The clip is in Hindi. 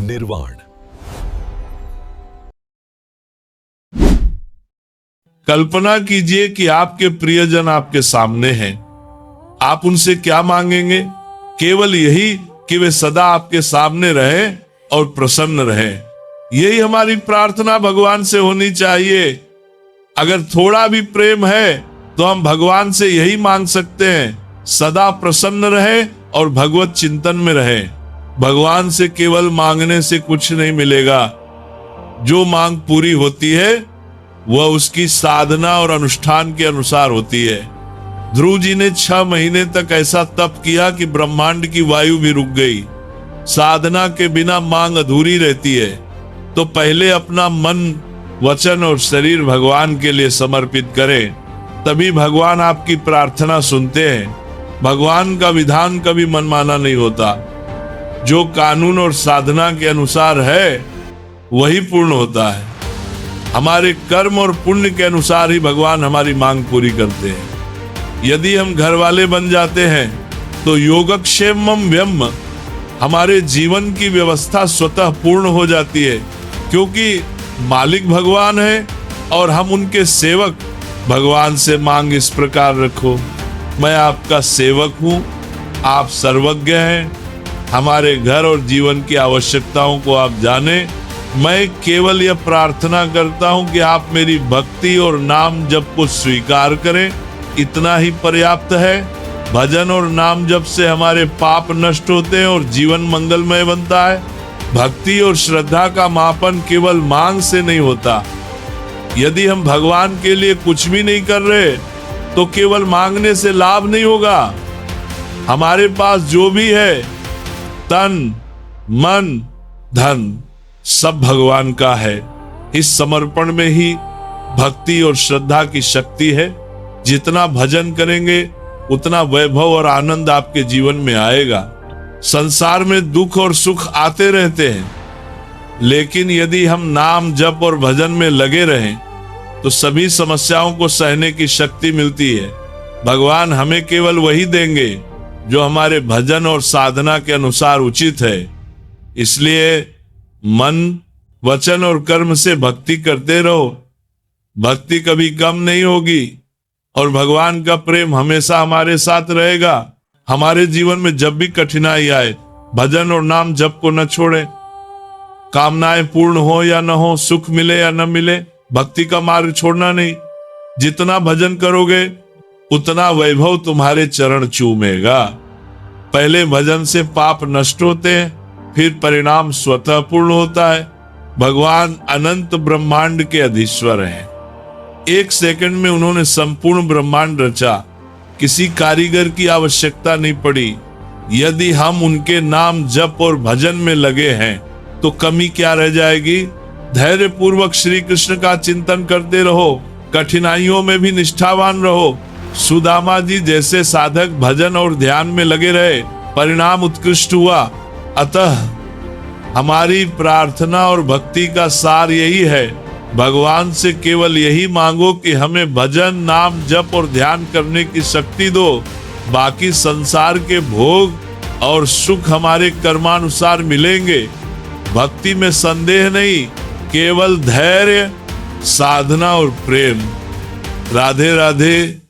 निर्वाण। कल्पना कीजिए कि आपके प्रियजन आपके सामने हैं। आप उनसे क्या मांगेंगे? केवल यही कि वे सदा आपके सामने रहें और प्रसन्न रहें। यही हमारी प्रार्थना भगवान से होनी चाहिए। अगर थोड़ा भी प्रेम है तो हम भगवान से यही मांग सकते हैं, सदा प्रसन्न रहे और भगवत चिंतन में रहे। भगवान से केवल मांगने से कुछ नहीं मिलेगा। जो मांग पूरी होती है वह उसकी साधना और अनुष्ठान के अनुसार होती है। ध्रुव जी ने 6 महीने तक ऐसा तप किया कि ब्रह्मांड की वायु भी रुक गई। साधना के बिना मांग अधूरी रहती है। तो पहले अपना मन, वचन और शरीर भगवान के लिए समर्पित करें, तभी भगवान आपकी प्रार्थना सुनते हैं। भगवान का विधान कभी मनमाना नहीं होता। जो कानून और साधना के अनुसार है वही पूर्ण होता है। हमारे कर्म और पुण्य के अनुसार ही भगवान हमारी मांग पूरी करते हैं। यदि हम घर वाले बन जाते हैं तो योगक्षेमम व्यम, हमारे जीवन की व्यवस्था स्वतः पूर्ण हो जाती है, क्योंकि मालिक भगवान है और हम उनके सेवक। भगवान से मांग इस प्रकार रखो, मैं आपका सेवक हूँ, आप सर्वज्ञ हैं, हमारे घर और जीवन की आवश्यकताओं को आप जाने। मैं केवल यह प्रार्थना करता हूँ कि आप मेरी भक्ति और नाम जप को स्वीकार करें, इतना ही पर्याप्त है। भजन और नाम जप से हमारे पाप नष्ट होते हैं और जीवन मंगलमय बनता है। भक्ति और श्रद्धा का मापन केवल मांग से नहीं होता। यदि हम भगवान के लिए कुछ भी नहीं कर रहे तो केवल मांगने से लाभ नहीं होगा। हमारे पास जो भी है, तन, मन, धन, सब भगवान का है। इस समर्पण में ही भक्ति और श्रद्धा की शक्ति है। जितना भजन करेंगे उतना वैभव और आनंद आपके जीवन में आएगा। संसार में दुख और सुख आते रहते हैं, लेकिन यदि हम नाम जप और भजन में लगे रहें तो सभी समस्याओं को सहने की शक्ति मिलती है। भगवान हमें केवल वही देंगे जो हमारे भजन और साधना के अनुसार उचित है। इसलिए मन, वचन और कर्म से भक्ति करते रहो। भक्ति कभी कम नहीं होगी और भगवान का प्रेम हमेशा हमारे साथ रहेगा। हमारे जीवन में जब भी कठिनाई आए, भजन और नाम जप को न छोड़ें। कामनाएं पूर्ण हो या न हो, सुख मिले या न मिले, भक्ति का मार्ग छोड़ना नहीं। जितना भजन करोगे उतना वैभव तुम्हारे चरण चूमेगा। पहले भजन से पाप नष्ट होते हैं, फिर परिणाम स्वतः पूर्ण होता है। भगवान अनंत ब्रह्मांड के अधीश्वर हैं। 1 सेकंड में उन्होंने संपूर्ण ब्रह्मांड रचा। किसी कारीगर की आवश्यकता नहीं पड़ी। यदि हम उनके नाम जप और भजन में लगे हैं तो कमी क्या रह जाएगी? धैर्य पूर्वक श्री कृष्ण का चिंतन करते रहो, कठिनाइयों में भी निष्ठावान रहो। सुदामा जी जैसे साधक भजन और ध्यान में लगे रहे, परिणाम उत्कृष्ट हुआ। अतः हमारी प्रार्थना और भक्ति का सार यही है, भगवान से केवल यही मांगो कि हमें भजन, नाम जप और ध्यान करने की शक्ति दो। बाकी संसार के भोग और सुख हमारे कर्मानुसार मिलेंगे। भक्ति में संदेह नहीं, केवल धैर्य, साधना और प्रेम। राधे राधे।